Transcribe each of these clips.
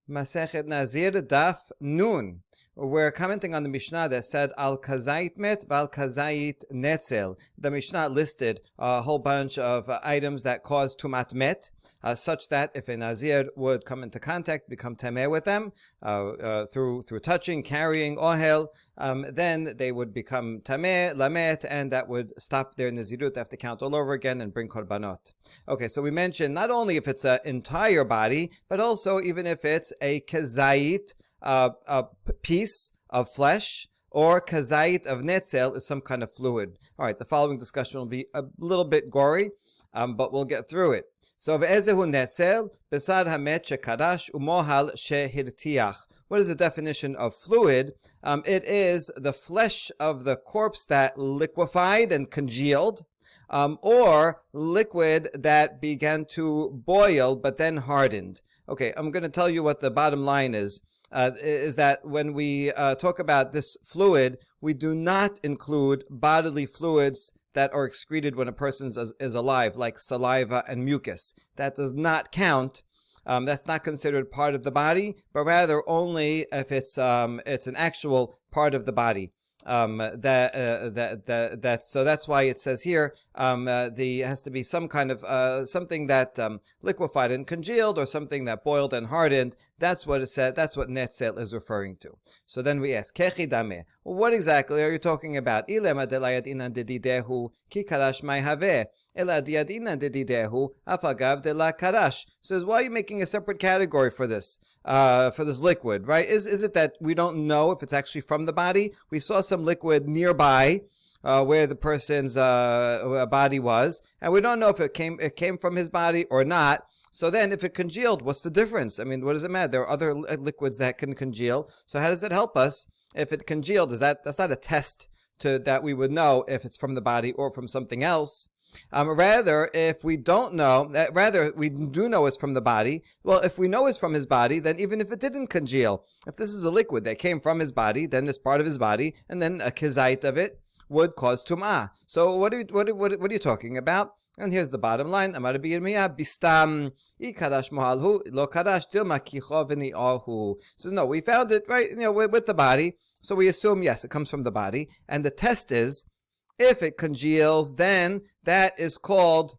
Masechet Nazir Daf Nun. We're commenting on the Mishnah that said Al Kazait Met Val Kazait Netzel. The Mishnah listed a whole bunch of items that cause Tumat Met, such that if a Nazir would come into contact, become Tameh with them, through touching, carrying, ohel, then they would become Tameh, Lamet, and that would stop their Nazirut. They have to count all over again and bring Korbanot. Okay, so we mentioned not only if it's an entire body, but also even if it's a Kazait, a piece of flesh, or kazait of netzel is some kind of fluid. All right, the following discussion will be a little bit gory, but we'll get through it. So, ve'ezehu netzel, besad hamet shekadash umohal shehirtiach. What is the definition of fluid? It is the flesh of the corpse that liquefied and congealed, or liquid that began to boil but then hardened. Okay, I'm going to tell you what the bottom line is that when we talk about this fluid, we do not include bodily fluids that are excreted when a person is alive, like saliva and mucus. That does not count. That's not considered part of the body, but rather only if it's an actual part of the body. So that's why it says here has to be some kind of something that liquefied and congealed, or something that boiled and hardened. That's what it said. That's what netzel is referring to. So then we ask, kechi dame. What exactly are you talking about? Ilema delayadinan dedidehu ki karash mai have. Ela diadinan dedidehu afagav de la karash. Says, why are you making a separate category for this liquid, right? Is it that we don't know if it's actually from the body? We saw some liquid nearby where the person's body was, and we don't know if it came from his body or not. So then, if it congealed, what's the difference? I mean, what does it matter? There are other liquids that can congeal. So how does it help us if it congealed? That's not a test that we would know if it's from the body or from something else. Rather, if we don't know, rather we do know it's from the body. Well, if we know it's from his body, then even if it didn't congeal, if this is a liquid that came from his body, then it's part of his body, and then a kizait of it would cause tum'ah. So what are you talking about? And here's the bottom line. Amar bistam ikadash mohalhu lo kadash dilma kicho v'ni'ahu. Says no, we found it right, with the body. So we assume yes, it comes from the body. And the test is, if it congeals, then that is called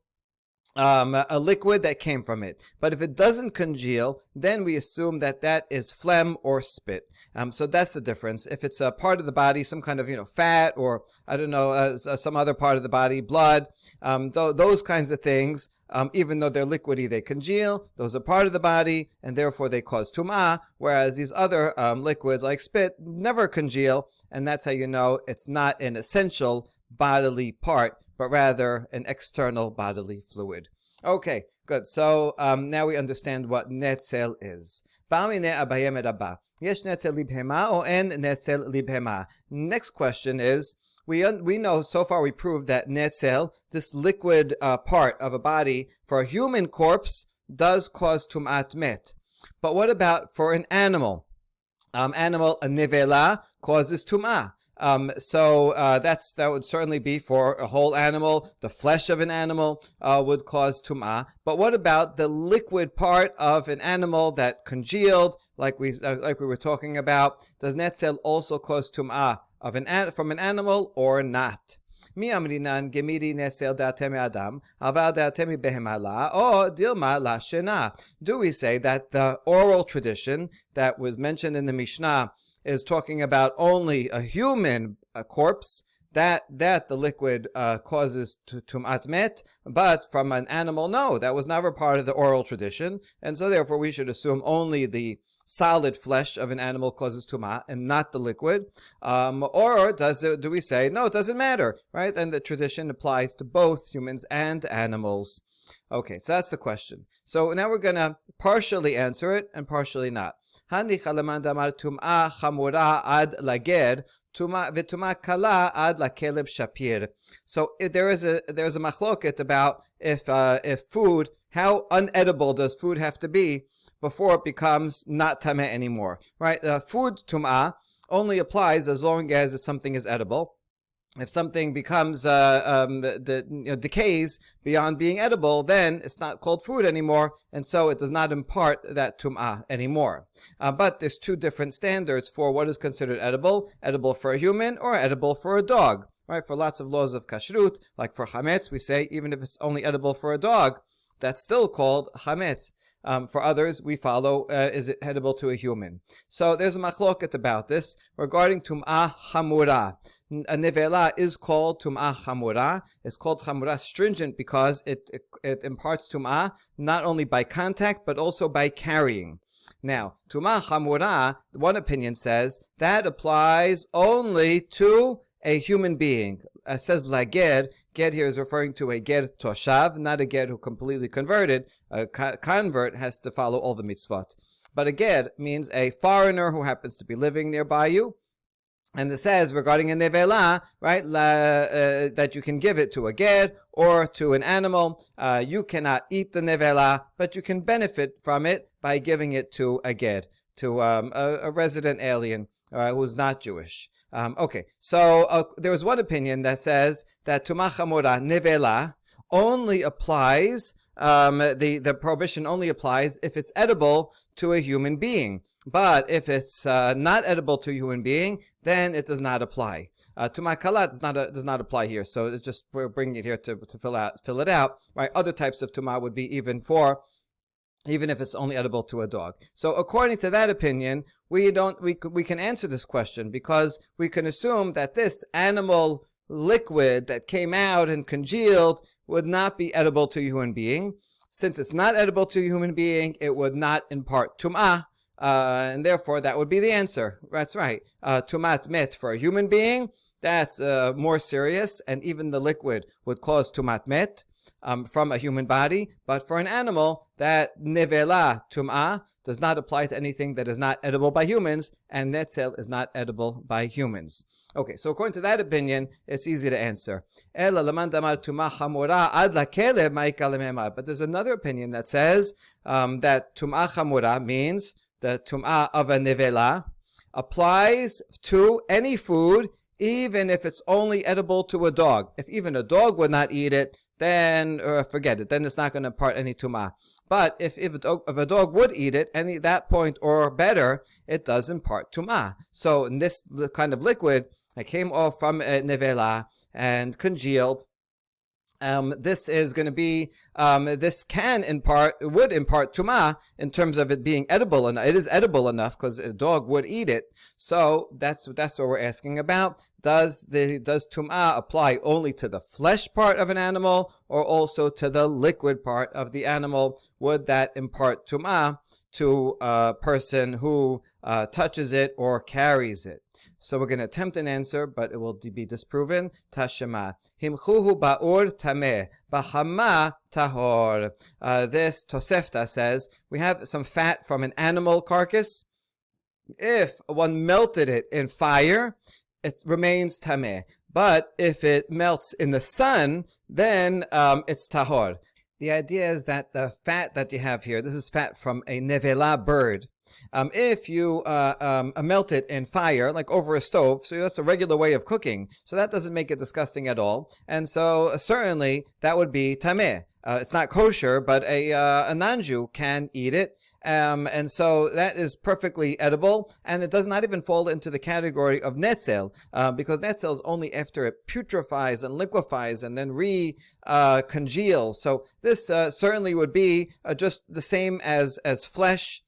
a liquid that came from it. But if it doesn't congeal, then we assume that is phlegm or spit. So that's the difference. If it's a part of the body, some kind of fat, or I don't know, some other part of the body, blood, those kinds of things, even though they're liquidy, they congeal. Those are part of the body, and therefore they cause tum'ah. Whereas these other liquids like spit never congeal, and that's how you know it's not an essential bodily part, but rather an external bodily fluid. Okay, good. So now we understand what netzel is. Next question is, we know so far we proved that netzel, this liquid part of a body for a human corpse, does cause tum'at met. But what about for an animal? A nivela causes tum'ah. That would certainly be for a whole animal. The flesh of an animal would cause tum'ah. But what about the liquid part of an animal that congealed, like we were talking about? Does netzel also cause tum'ah from an animal or not? Mi amrinan gemiri nesel datemi adam, aval datemi behemala, or dilma la shena. Do we say that the oral tradition that was mentioned in the Mishnah is talking about only a human corpse, that the liquid causes tum'at met, but from an animal, no, that was never part of the oral tradition, and so therefore we should assume only the solid flesh of an animal causes tum'ah and not the liquid, or do we say no, it doesn't matter, right? And the tradition applies to both humans and animals. Okay, so that's the question. So now we're going to partially answer it and partially not. Hani chalaman damar tum'ah chamura ad lager, tum'ah kala ad lakeleb shapir. So there is a machloket about if food, how unedible does food have to be before it becomes not tameh anymore, right? Food tum'ah only applies as long as something is edible. if something becomes decays beyond being edible, then it's not called food anymore, and so it does not impart that tum'ah anymore. But there's two different standards for what is considered edible for a human or edible for a dog. Right? For lots of laws of kashrut, like for chametz, we say even if it's only edible for a dog, that's still called chametz. For others, we follow, is it edible to a human? So there's a machloket about this regarding tum'ah chamura. A nevela is called tum'ah chamura. It's called chamura stringent because it imparts tum'ah not only by contact but also by carrying. Now, tum'ah chamura, one opinion says that applies only to a human being. Says lager. Ger here is referring to a ger toshav, not a ger who completely converted. A convert has to follow all the mitzvot. But a ger means a foreigner who happens to be living nearby you. And it says regarding a nevela, right, that you can give it to a ger or to an animal. You cannot eat the nevela, but you can benefit from it by giving it to a ger, to a resident alien who's not Jewish. Okay, so there was one opinion that says that tum'ah chamura nevela only applies, the prohibition only applies if it's edible to a human being. But if it's not edible to a human being, then it does not apply. Tum'ah kala does not apply here. So it's just we're bringing it here to fill it out. Right? Other types of tum'ah would be even if it's only edible to a dog. So according to that opinion, we can answer this question because we can assume that this animal liquid that came out and congealed would not be edible to a human being. Since it's not edible to a human being, it would not impart tum'ah, and therefore that would be the answer. That's right. Tumat met for a human being, that's more serious, and even the liquid would cause tumat met from a human body. But for an animal, that nevela tum'ah does not apply to anything that is not edible by humans, and netzel is not edible by humans. Okay, so according to that opinion, it's easy to answer. But there's another opinion that says that tum'ah chamura means the tum'ah of a nevela applies to any food, even if it's only edible to a dog. If even a dog would not eat it, then forget it. Then it's not going to impart any tum'ah. But if a dog would eat it, at that point or better, it does impart tum'ah. So in this kind of liquid that came off from a nevela and congealed, this is going to be, this would impart tum'ah in terms of it being edible enough. It is edible enough because a dog would eat it. So that's what we're asking about. Does tum'ah apply only to the flesh part of an animal or also to the liquid part of the animal? Would that impart tum'ah to a person who touches it or carries it? So we're going to attempt an answer, but it will be disproven. Tashema. Himchuhu ba'ur tameh, b'hama tahor. This Tosefta says, we have some fat from an animal carcass. If one melted it in fire, it remains tameh. But if it melts in the sun, then it's tahor. The idea is that the fat that you have here, this is fat from a nevela bird. If you melt it in fire, like over a stove, so that's a regular way of cooking, so that doesn't make it disgusting at all. And so certainly that would be tameh. It's not kosher, but a non-Jew can eat it. And so that is perfectly edible, and it does not even fall into the category of netzel, because netzel is only after it putrefies and liquefies and then congeals. So this certainly would be just the same as flesh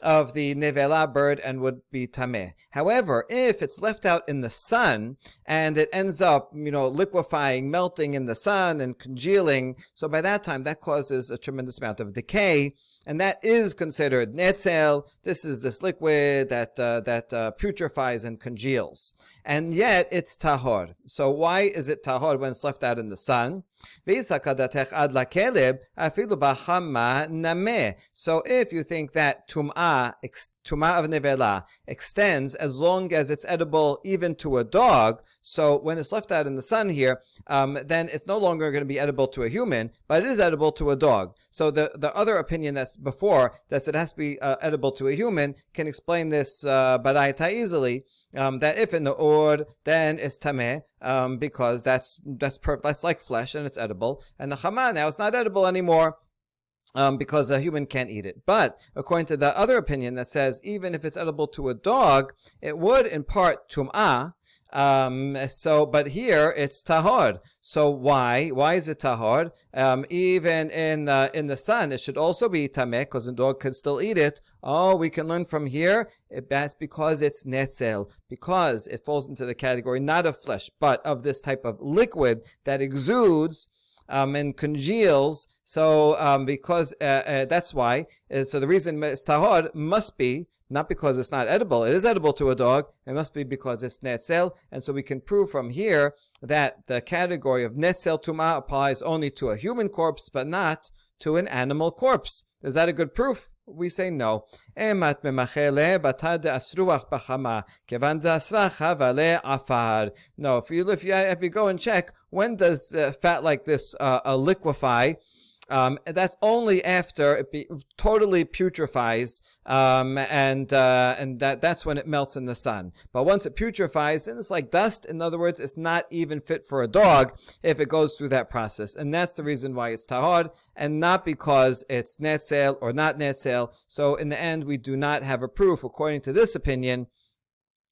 of the nevela bird and would be tameh. However, if it's left out in the sun and it ends up, liquefying, melting in the sun and congealing, so by that time that causes a tremendous amount of decay, and that is considered netzel. This is this liquid that putrefies and congeals, and yet it's tahor. So why is it tahor when it's left out in the sun? So if you think that tum'ah of nevela extends as long as it's edible even to a dog, so when it's left out in the sun here, then it's no longer going to be edible to a human, but it is edible to a dog. So the other opinion that's before, that it has to be edible to a human, can explain this baraita easily. That if in the or, then it's tameh. because that's like flesh and it's edible. And the chama now it's not edible anymore. Because a human can't eat it. But according to the other opinion that says even if it's edible to a dog, it would impart tum'ah. But here it's tahor. So why? Why is it tahor? Even in the sun, it should also be tameh because a dog could still eat it. Oh, we can learn from here. That's because it's netzel, because it falls into the category not of flesh, but of this type of liquid that exudes and congeals. So because that's why. So the reason it's tahor must be not because it's not edible. It is edible to a dog. It must be because it's netzel. And so we can prove from here that the category of netzel tumah applies only to a human corpse, but not to an animal corpse. Is that a good proof? We say no. No, if you go and check, when does fat like this liquefy? That's only after it totally putrefies, and that's when it melts in the sun. But once it putrefies, then it's like dust. In other words, it's not even fit for a dog if it goes through that process. And that's the reason why it's tahor, and not because it's netzel or not netzel. So in the end, we do not have a proof, according to this opinion,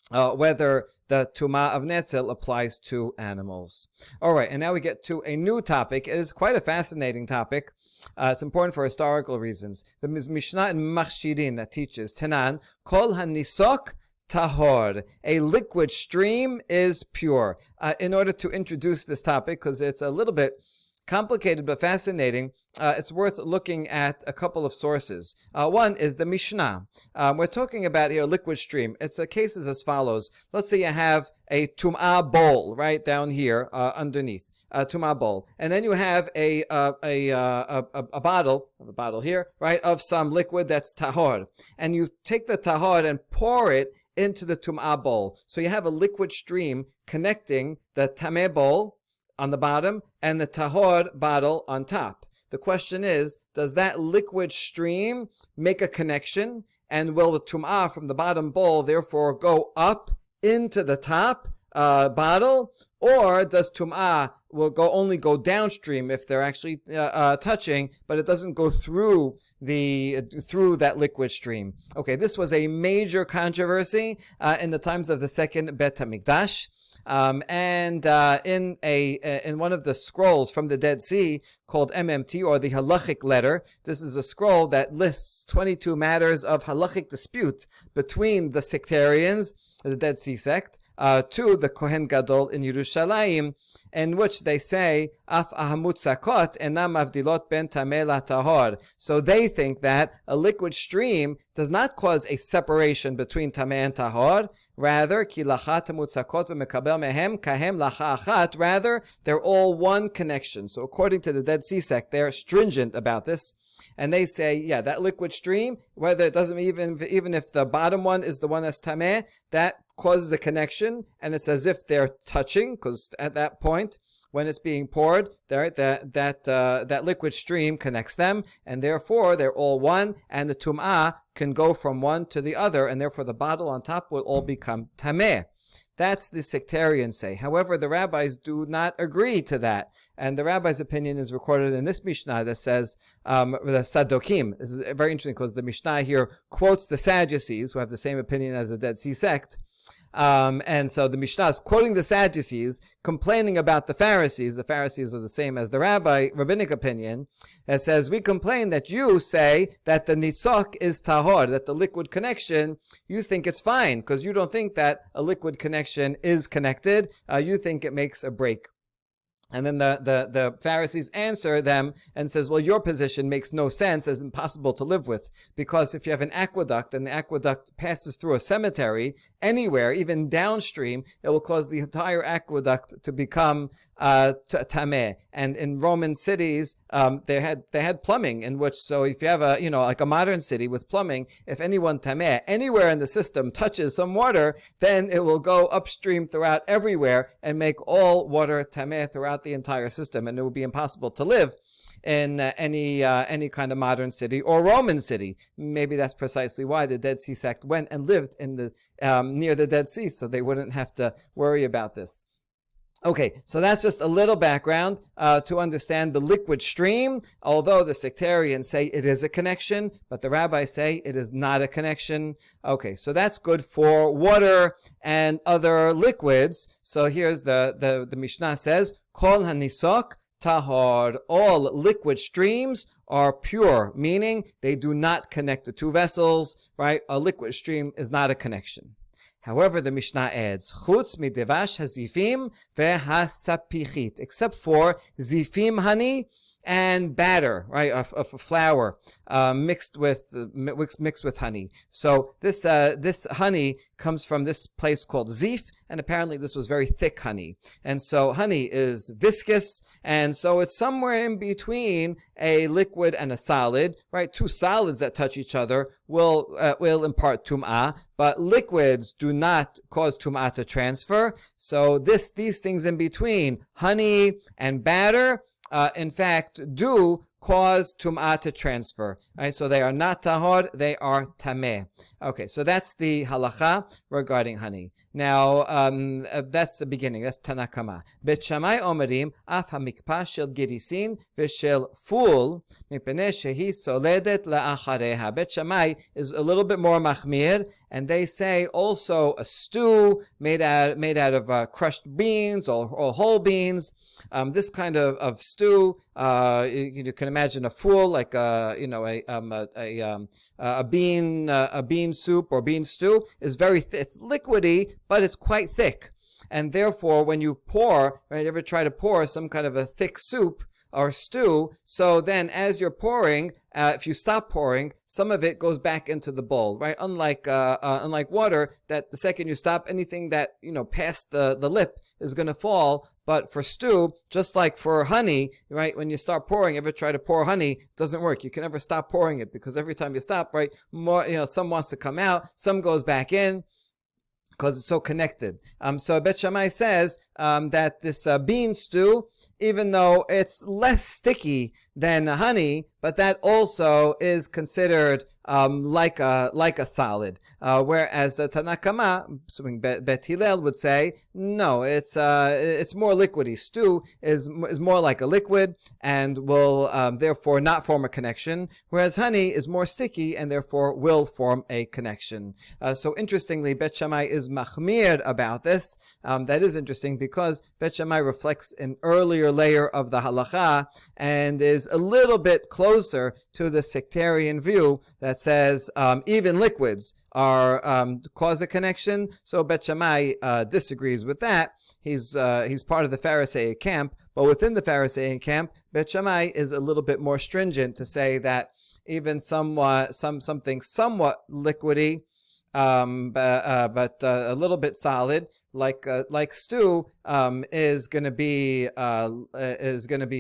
whether the tumah of netzel applies to animals. All right, and now we get to a new topic. It is quite a fascinating topic. It's important for historical reasons. The Mishnah in Machshirin that teaches Tanan, Kol hanisok tahor. A liquid stream is pure. In order to introduce this topic, because it's a little bit complicated but fascinating, it's worth looking at a couple of sources. One is the Mishnah. We're talking about here a liquid stream. It's cases as follows. Let's say you have a tum'ah bowl right down here underneath. Tum'ah bowl, and then you have a bottle here, right, of some liquid that's tahor, and you take the tahor and pour it into the tum'ah bowl. So you have a liquid stream connecting the tameh bowl on the bottom and the tahor bottle on top. The question is, does that liquid stream make a connection, and will the tum'ah from the bottom bowl therefore go up into the top bottle, or does tum'ah will only go downstream if they're actually touching, but it doesn't go through that liquid stream? Okay, this was a major controversy in the times of the second Bet HaMikdash. In one of the scrolls from the Dead Sea called MMT, or the Halachic Letter, this is a scroll that lists 22 matters of halachic dispute between the sectarians, the Dead Sea sect, to the Kohen Gadol in Yerushalayim, in which they say, Af ahamutzakot enam avdilot ben tameh la tahor. So they think that a liquid stream does not cause a separation between tameh and tahor. Rather, ki lachat hamutzakot v'mekabel mehem kahem lacha achat. Rather, they're all one connection. So according to the Dead Sea sect, they're stringent about this. And they say, yeah, that liquid stream, whether it doesn't even if the bottom one is the one that's tameh, that causes a connection, and it's as if they're touching, because at that point, when it's being poured, that liquid stream connects them, and therefore they're all one, and the tum'ah can go from one to the other, and therefore the bottle on top will all become tameh. That's the sectarians say. However, the rabbis do not agree to that. And the rabbi's opinion is recorded in this Mishnah that says, the Sadokim. This is very interesting because the Mishnah here quotes the Sadducees, who have the same opinion as the Dead Sea sect. And so the Mishnah is quoting the Sadducees, complaining about the Pharisees. The Pharisees are the same as the rabbinic opinion. It says, we complain that you say that the nitzok is tahor, that the liquid connection, you think it's fine, because you don't think that a liquid connection is connected. You think it makes a break. And then the Pharisees answer them and says, well, your position makes no sense, as impossible to live with, because if you have an aqueduct and the aqueduct passes through a cemetery, anywhere, even downstream, it will cause the entire aqueduct to become tameh. And in Roman cities, they had plumbing, in which, so if you have like a modern city with plumbing, if anyone tameh anywhere in the system touches some water, then it will go upstream throughout everywhere and make all water tameh throughout the entire system, and it will be impossible to live in any kind of modern city or Roman city. Maybe that's precisely why the Dead Sea sect went and lived in the near the Dead Sea, so they wouldn't have to worry about this. Okay, so that's just a little background to understand the liquid stream, although the sectarians say it is a connection, but the rabbis say it is not a connection. Okay, so that's good for water and other liquids. So here's the Mishnah says, Kol hanisok tahor. All liquid streams are pure, meaning they do not connect the two vessels, right? A liquid stream is not a connection. However, the Mishnah adds, Chutz midevash hazifim vehasapichit, except for zifim honey and batter, right, of flour mixed with honey. So this honey comes from this place called Zif, and apparently this was very thick honey. And so honey is viscous, and so it's somewhere in between a liquid and a solid, right? Two solids that touch each other will impart tum'ah, but liquids do not cause tum'ah to transfer. So these things in between, honey and batter, in fact, do cause tum'ah to transfer. Right? So they are not tahor, they are tameh. Okay, so that's the halacha regarding honey. Now, that's the beginning. That's Tanakama. Bet Shammai omerim, af hamikpa shel girisin v'shel ful, mipnei shehi soledet la'achareha. Bet Shammai is a little bit more machmir, and they say also a stew made out of crushed beans or whole beans. This kind of stew, you can imagine a ful, like a bean soup or bean stew, is very it's liquidy, but it's quite thick. And therefore, when you pour, right, you ever try to pour some kind of a thick soup or stew, so then as you're pouring, if you stop pouring, some of it goes back into the bowl, right? Unlike water, that the second you stop, anything that, past the lip is going to fall. But for stew, just like for honey, right? When you start pouring, ever try to pour honey, it doesn't work. You can never stop pouring it, because every time you stop, right, more, some wants to come out, some goes back in, because it's so connected. So Bet Shammai says that this bean stew, even though it's less sticky than honey, but that also is considered like a solid. Whereas Tanakama, assuming Bet Hillel, would say no, it's more liquidy. Stew is more like a liquid and will therefore not form a connection. Whereas honey is more sticky and therefore will form a connection. So interestingly, Bet Shammai is machmir about this. That is interesting because Bet Shammai reflects an earlier layer of the halacha and is a little bit closer to the sectarian view that says even liquids are cause a connection. So Bet Shammai disagrees with that. He's part of the Pharisaic camp, but within the Pharisaic camp, Bet Shammai is a little bit more stringent to say that even something somewhat liquidy, but a little bit solid, like stew, is going to be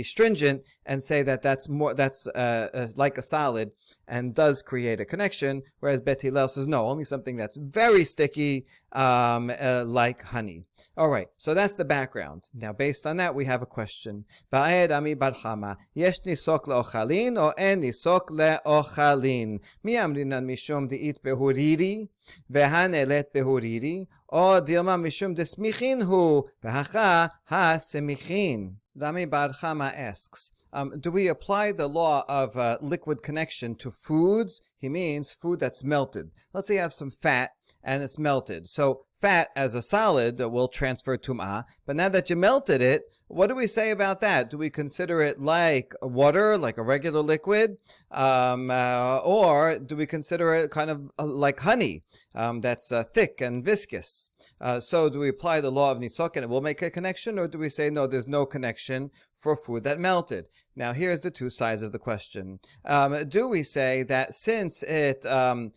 stringent and say that's like a solid and does create a connection. Whereas Bet Hillel says no, only something that's very sticky, like honey. All right, so that's the background. Now, based on that, we have a question. Ba'ed ami bar chama, yesh nisok le'ochalin o en nisok le'ochalin? Mi amrinan mishum di'it behuriri vehanelet behuriri o dilma mishum desmichin hu vehacha ha-semichin? Rami bar chama asks, do we apply the law of liquid connection to foods? He means food that's melted. Let's say you have some fat and it's melted. So fat as a solid will transfer tum'ah, but now that you melted it, what do we say about that? Do we consider it like water, like a regular liquid? Or do we consider it kind of like honey, that's thick and viscous? So do we apply the law of nisok and it will make a connection? Or do we say, no, there's no connection for food that melted? Now, here's the two sides of the question. Do we say that since it has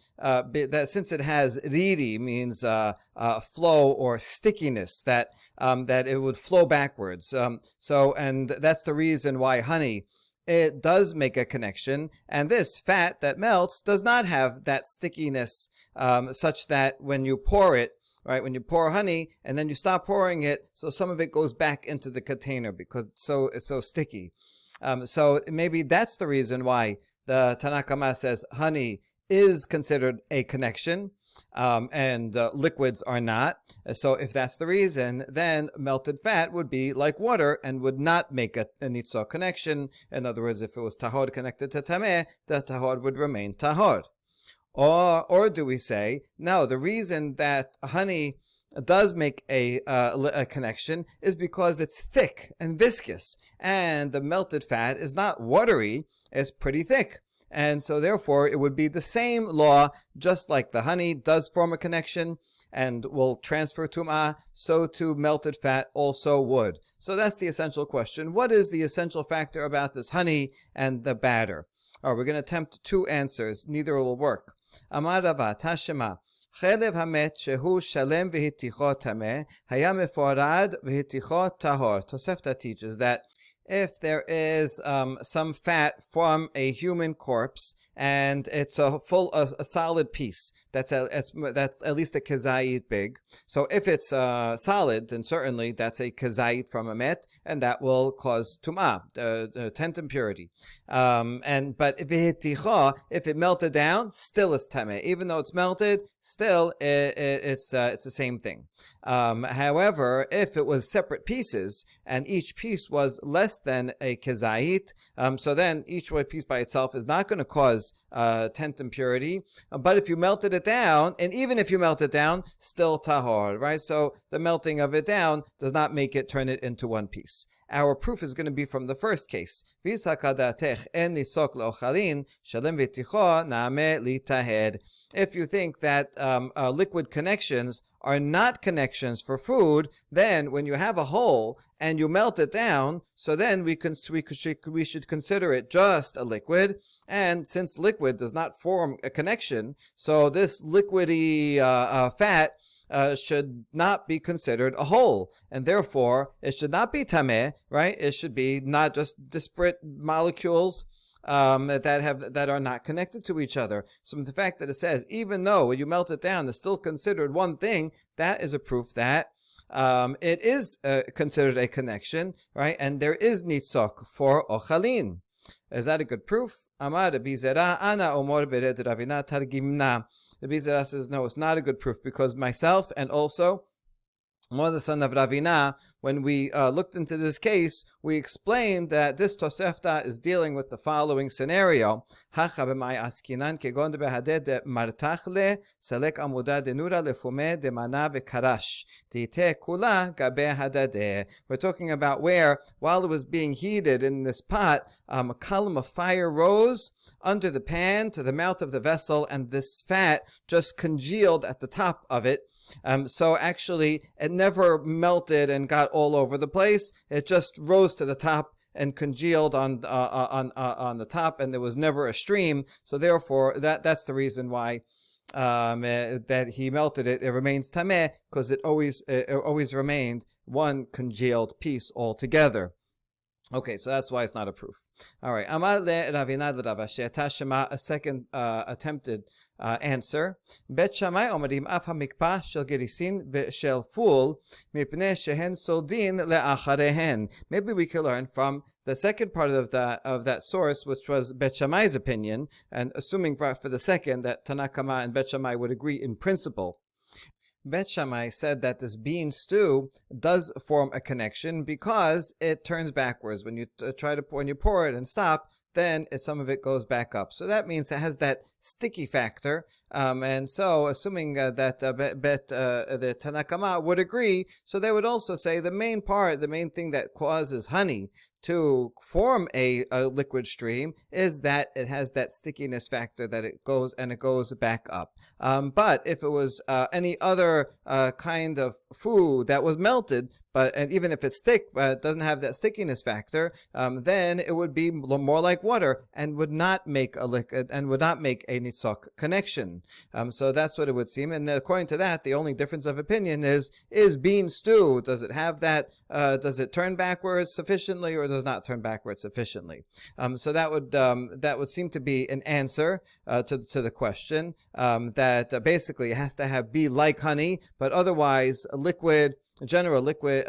riri, means flow or stickiness, that it would flow backwards? And that's the reason why honey, it does make a connection, and this fat that melts does not have that stickiness, such that when you pour it, right, when you pour honey and then you stop pouring it, so some of it goes back into the container because it's so sticky. So maybe that's the reason why the Tanakama says honey is considered a connection. and liquids are not. So if that's the reason, then melted fat would be like water and would not make a nitzok connection. In other words, if it was tahor connected to tameh, the tahor would remain tahor. Or do we say, no, the reason that honey does make a connection is because it's thick and viscous, and the melted fat is not watery, it's pretty thick. And so therefore it would be the same law, just like the honey does form a connection and will transfer tum'ah, so too melted fat also would. So that's the essential question. What is the essential factor about this honey and the batter? We're going to attempt two answers. Neither will work. Amar Rava, Tashema. חלב המת שהוא שלם והיתיכו טמא, היה מפורד והיתיכו טהור. Tosefta teaches that if there is some fat from a human corpse and it's a solid piece that's at least a kezayit big. So if it's solid, then certainly that's a kezayit from a met, and that will cause tum'ah, tent impurity. But if it melted down, still it's tameh. Even though it's melted, still it's the same thing. However, if it was separate pieces and each piece was less than a kezayit, so then each piece by itself is not going to cause tent impurity. But if you melted it down, and even if you melt it down, still tahor, right? So the melting of it down does not make it turn it into one piece. Our proof is going to be from the first case. If you think that liquid connections are not connections for food, then when you have a whole and you melt it down, so then we should consider it just a liquid. And since liquid does not form a connection, so this liquidy fat should not be considered a whole, and therefore it should not be tameh, right? It should be not just disparate molecules that are not connected to each other. So the fact that it says even though when you melt it down it's still considered one thing, that is a proof that it is considered a connection, right? And there is nitzok for ochalin. Is that a good proof? Amar Rabbi Zera, ana omor bered Ravina targimna. Rabbi Zera says, no, it's not a good proof, because myself and also More the son of Ravina, when we looked into this case, we explained that this Tosefta is dealing with the following scenario. We're talking about where, while it was being heated in this pot, a column of fire rose under the pan to the mouth of the vessel, and this fat just congealed at the top of it. So actually, it never melted and got all over the place. It just rose to the top and congealed on the top, and there was never a stream. So therefore, that's the reason why that he melted it. It remains tameh because it always remained one congealed piece altogether. Okay, so that's why it's not a proof. All right. Amar le Ravina Ravashe Tashema, a second attempted answer. Bet Shammai omerim af hamikpa shel gerisin shel ful mipnei shehen soldin le'acharehen. Maybe we can learn from the second part of that source, which was Bet Shammai's opinion, and assuming for the second that Tanakama and Bet Shammai would agree in principle. Bet Shammai said that this bean stew does form a connection because it turns backwards. When you when you pour it and stop, then some of it goes back up. So that means it has that sticky factor. And so, assuming that the Tanakama would agree, so they would also say the main thing that causes honey to form a liquid stream is that it has that stickiness factor, that it goes back up. But if it was any other kind of food that was melted, and even if it's thick but it doesn't have that stickiness factor, then it would be more like water and would not make a liquid and would not make a nitzok connection. So that's what it would seem. And according to that, the only difference of opinion is bean stew, does it have that? Does it turn backwards sufficiently, or does not turn backwards sufficiently? So that would seem to be an answer to the question, that basically it has to be like honey, but otherwise liquid general liquid,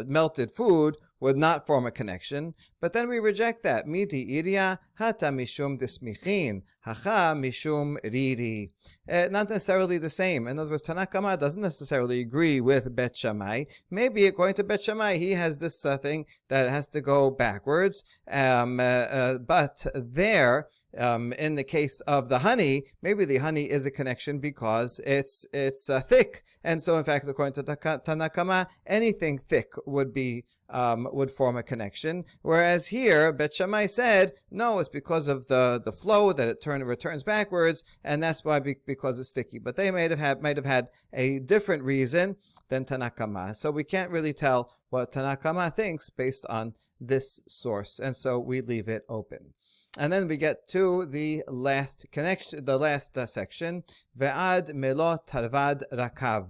melted food would not form a connection, but then we reject that. Midi iria hata mishum dismichin, hacha mishum riri. Not necessarily the same. In other words, Tanakama doesn't necessarily agree with Bet Shammai. Maybe according to Bet Shammai, he has this thing that has to go backwards. But there, in the case of the honey, maybe the honey is a connection because it's thick, and so in fact, according to Tanakama, anything thick would form a connection. Whereas here, Bet Shammai said, no, it's because of the flow that it returns backwards, and that's why because it's sticky. But they might have had a different reason than Tanakama. So we can't really tell what Tanakama thinks based on this source, and so we leave it open. And then we get to the last connection, the last section, Ve'ad melo tarvad rakav.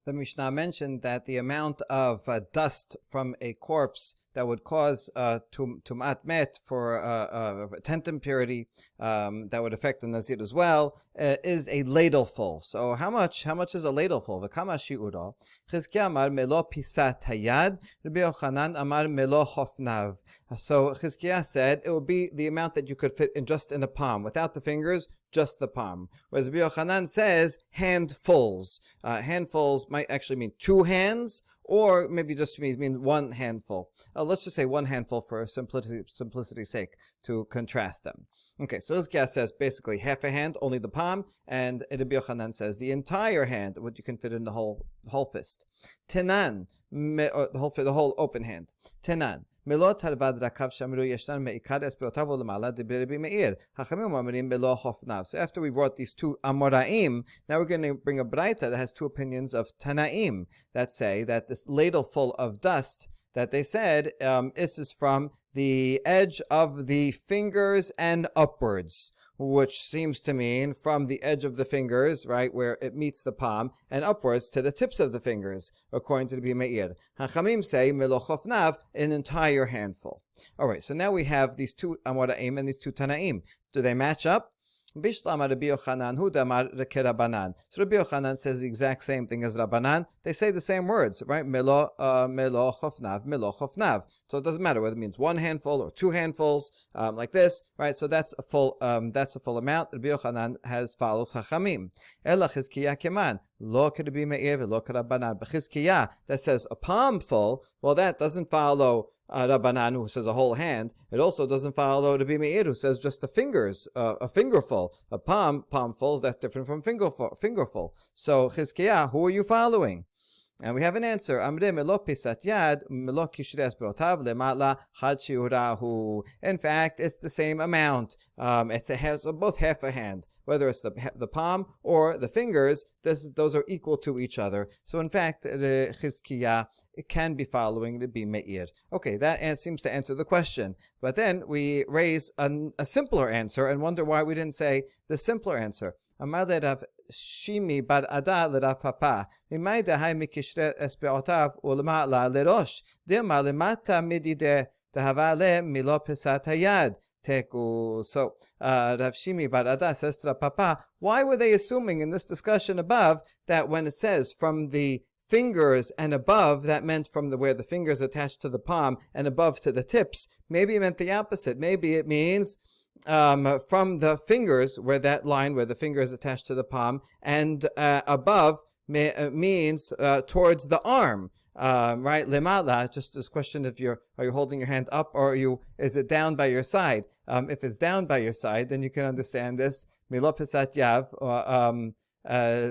The Mishnah mentioned that the amount of dust from a corpse that would cause tumat met for tent impurity that would affect the Nazir as well is a ladleful. So how much is a ladleful? V'kama shi'uro. Chizkiah amar melo pisat hayad. Rabbi Yochanan amar melo hofnav. So Chizkiah said it would be the amount that you could fit in a palm without the fingers, just the palm. Whereas Rabbi Yochanan says handfuls. Handfuls might actually mean 2 hands, or maybe just mean 1 handful. Let's just say 1 handful for simplicity's sake to contrast them. Okay, so Hizkiah says basically half a hand, only the palm, and Rabbi Yochanan says the entire hand, what you can fit in the whole fist. Tenan, the whole open hand. Tenan. מלוא תרבד רקב שמרו ישנן מעיקר אספיותיו ולמעלה דיבר רבי מאיר. חכמים אומרים מלוא חופניו. So after we brought these 2 Amoraim, now we're going to bring a Braita that has 2 opinions of Tanaim that say that this ladle full of dust that they said this is from the edge of the fingers and upwards, which seems to mean from the edge of the fingers, right, where it meets the palm, and upwards to the tips of the fingers, according to the Bimeir. Hachamim say, Melochofnav, an entire handful. All right, so now we have these 2 Amoraim and these 2 Tanaim. Do they match up? Bishlama Rabbi Yochanan hu damar kerabanan. So Rabbi Yochanan says the exact same thing as Rabbanan. They say the same words, right? Melo chofnav. So it doesn't matter whether it means 1 handful or 2 handfuls, like this, right? So that's a full amount. Rabbi Yochanan follows Hachamim. Ela Chizkiah keman. Lo k'Rabbi Meir v'lo k'Rabbanan. But Chizkiah that says a palm full, well, that doesn't follow Rabbanan, who says a whole hand. It also doesn't follow Rabbi Meir, who says just the fingers, a fingerful. A palmfuls, that's different from fingerful. So Chizkiah, who are you following? And we have an answer. Amre melo pisat yad, melo kishres beotav lemala had shiurahu. In fact, it's the same amount. It's both half a hand. Whether it's the palm or the fingers, those are equal to each other. So in fact, Chizkiah, it can be following the Bimeir. Okay, that seems to answer the question. But then we raise a simpler answer and wonder why we didn't say the simpler answer. Amar Rav Shimi bar Ada l'Rav Papa. Mimai dehai mikishre espeotav u'lema'la lerosh. Dirma lemata midide dehava le milo pesat hayad. Teku. So Rav Shimi bar Ada says to Rav Papa, why were they assuming in this discussion above that when it says from the fingers and above, that meant from where the fingers attached to the palm and above to the tips? Maybe it meant the opposite. Maybe it means from the fingers, where that line where the finger is attached to the palm, and above means towards the arm, right? Lemala, just this question of are you holding your hand up, or is it down by your side? If it's down by your side, then you can understand this. Milo Pesat Yav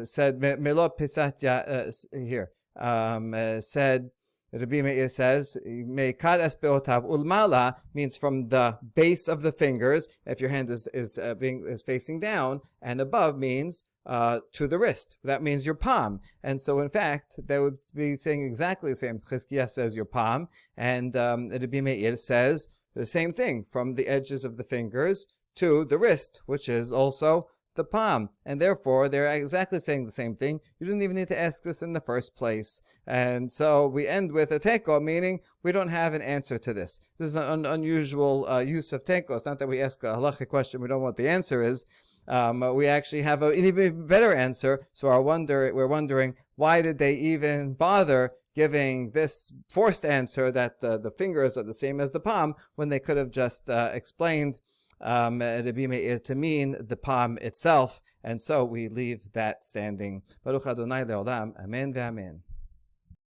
said Milo Pesat Yav here said. Rabbi Meir says, Meikar espeotav ulmala means from the base of the fingers, if your hand is facing down, and above means to the wrist. That means your palm. And so in fact, they would be saying exactly the same. Chizkiah says your palm, and Rabbi Meir says the same thing, from the edges of the fingers to the wrist, which is also the palm. And therefore, they're exactly saying the same thing. You didn't even need to ask this in the first place. And so we end with a teko, meaning we don't have an answer to this. This is an unusual use of teko. It's not that we ask a halachic question, we don't know what the answer is. We actually have an even better answer. So we're wondering, why did they even bother giving this forced answer that the fingers are the same as the palm, when they could have just explained to mean the palm itself, and so we leave that standing. Baruch Adonai le'olam, amen ve'amen.